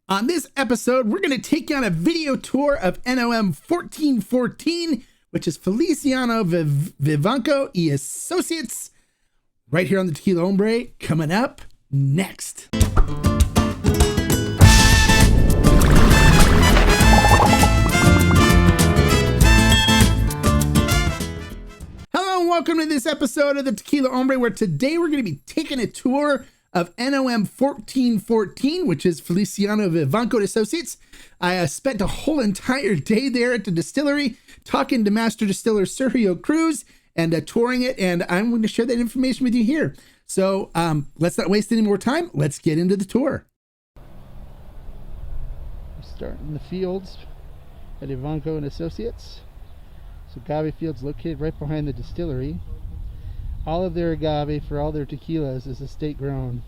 On this episode, we're going to take on a video tour of NOM 1414, which is Feliciano Vivanco y Assocates, right here on the Tequila Hombre, coming up next. Hello and welcome to this episode of the Tequila Hombre, where today we're going to be taking a tour of NOM 1414, which is Feliciano Vivanco and Associates. I spent a whole entire day there at the distillery talking to Master Distiller Sergio Cruz and touring it, and I'm going to share that information with you here. So let's not waste any more time. Let's get into the tour. Starting in the fields at Vivanco and Associates. So Agave Fields located right behind the distillery. All of their agave for all their tequilas is estate grown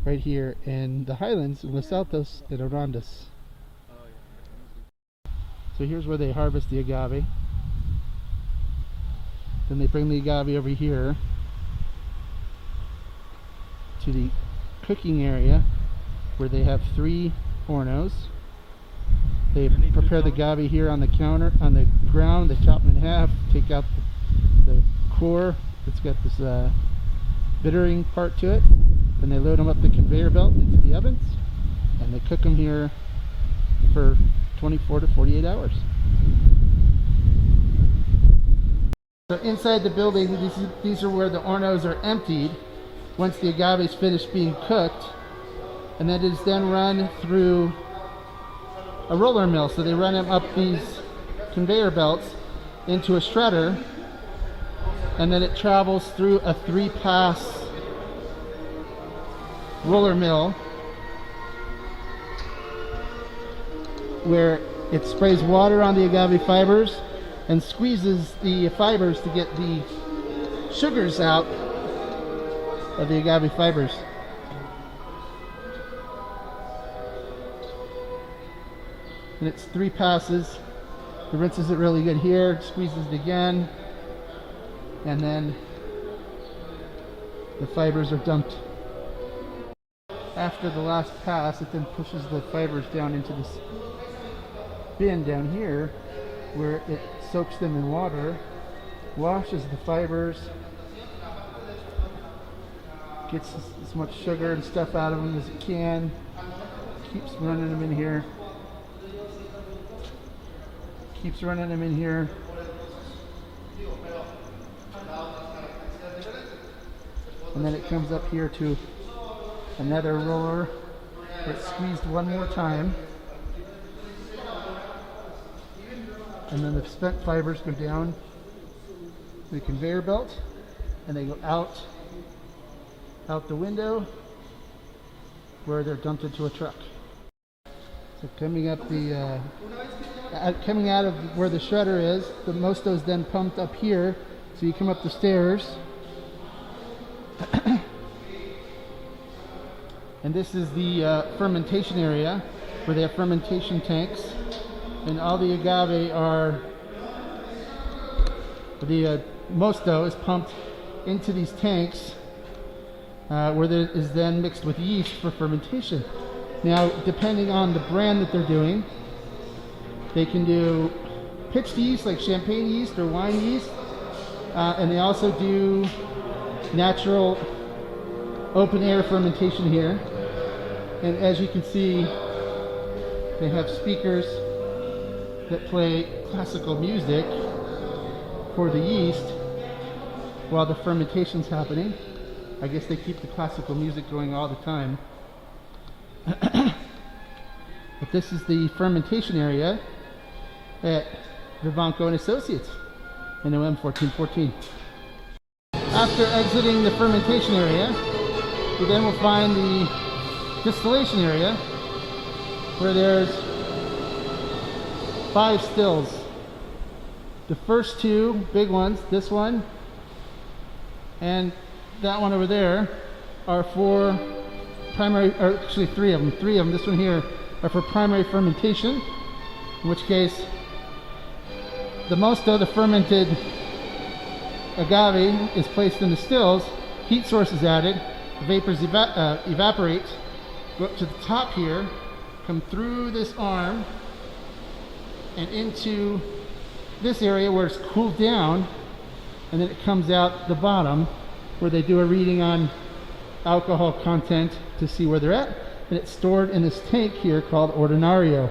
right here in the highlands in Los Altos and Arandas. So here's where they harvest the agave. Then they bring the agave over here to the cooking area where they have 3 hornos. They prepare the agave here on the counter, on the ground. They chop them in half, take out the core. It's got this bittering part to it. Then they load them up the conveyor belt into the ovens, and they cook them here for 24 to 48 hours. So inside the building, these are where the hornos are emptied once the agave is finished being cooked, and that is then run through a roller mill. So they run them up these conveyor belts into a shredder, and then it travels through a 3-pass roller mill where it sprays water on the agave fibers and squeezes the fibers to get the sugars out of the agave fibers. And it's 3 passes. It rinses it really good here, squeezes it again, and then the fibers are dumped. After the last pass, it then pushes the fibers down into this bin down here where it soaks them in water, washes the fibers, gets as much sugar and stuff out of them as it can, keeps running them in here, and then it comes up here to another roller. It's squeezed one more time, and then the spent fibers go down the conveyor belt, and they go out the window where they're dumped into a truck. So coming up the coming out of where the shredder is, the mosto is then pumped up here. So you come up the stairs, and this is the fermentation area where they have fermentation tanks, and all the agave are, the mosto is pumped into these tanks where there is then mixed with yeast for fermentation. Now, depending on the brand that they're doing, they can do pitched yeast like champagne yeast or wine yeast, and they also do natural open air fermentation here. And as you can see, they have speakers that play classical music for the yeast while the fermentation's happening. I guess they keep the classical music going all the time. But this is the fermentation area at Vivanco and Associates, NOM 1414. After exiting the fermentation area, we then will find the distillation area where there's 5 stills. The first 2 big ones, this one and that one over there, are for primary, or actually 3 of them. 3 of them, this one here, are for primary fermentation, in which case the mosto, the fermented agave, is placed in the stills, heat source is added, the vapors evaporate, go up to the top here, come through this arm and into this area where it's cooled down, and then it comes out the bottom where they do a reading on alcohol content to see where they're at, and it's stored in this tank here called Ordinario.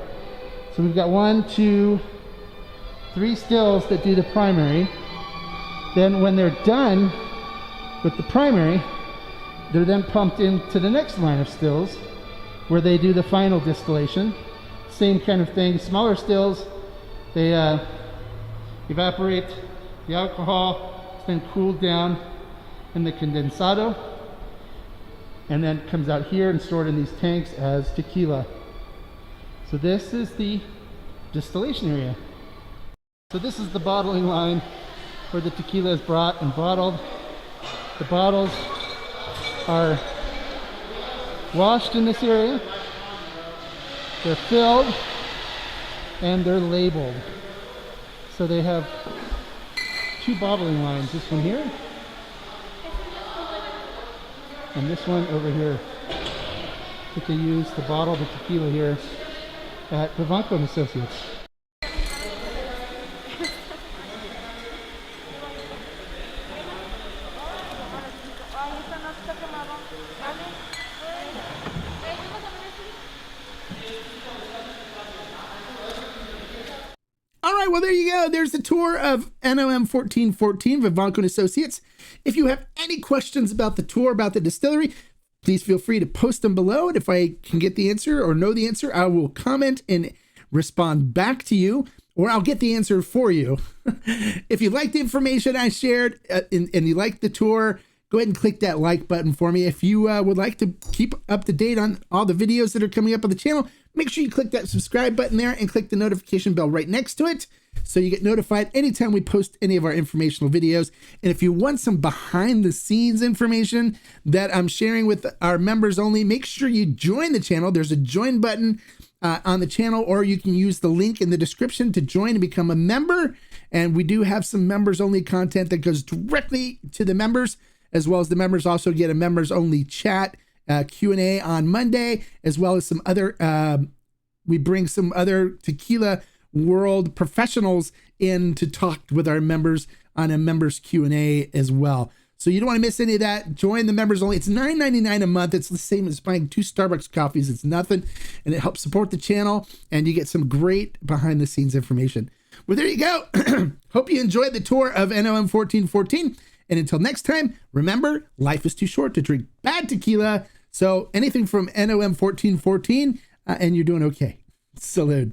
So we've got 1, 2, 3 stills that do the primary. Then when they're done with the primary, they're then pumped into the next line of stills where they do the final distillation. Same kind of thing, smaller stills. They evaporate the alcohol, it's then cooled down in the condensado, and then comes out here and stored in these tanks as tequila. So this is the distillation area. So this is the bottling line where the tequila is brought and bottled. The bottles are washed in this area, they're filled, and they're labeled. So they have 2 bottling lines, this one here and this one over here, that they use to bottle the tequila here at Vivanco and Associates. All right, well, there you go. There's the tour of NOM 1414, Vivanco and Associates. If you have any questions about the tour, about the distillery, please feel free to post them below. And if I can get the answer or know the answer, I will comment and respond back to you, or I'll get the answer for you. If you like the information I shared and you like the tour, go ahead and click that like button for me. If you would like to keep up to date on all the videos that are coming up on the channel, make sure you click that subscribe button there and click the notification bell right next to it so you get notified anytime we post any of our informational videos. And if you want some behind the scenes information that I'm sharing with our members only, make sure you join the channel. There's a join button on the channel, or you can use the link in the description to join and become a member. And we do have some members only content that goes directly to the members, as well as the members also get a members only chat Q&A on Monday, as well as some other, we bring some other tequila world professionals in to talk with our members on a members Q&A as well. So you don't want to miss any of that. Join the members only. It's $9.99 a month. It's the same as buying 2 Starbucks coffees. It's nothing, and it helps support the channel, and you get some great behind the scenes information. Well, there you go. Hope you enjoyed the tour of NOM 1414. And until next time, remember, life is too short to drink bad tequila. So anything from NOM 1414, and you're doing okay. Salud.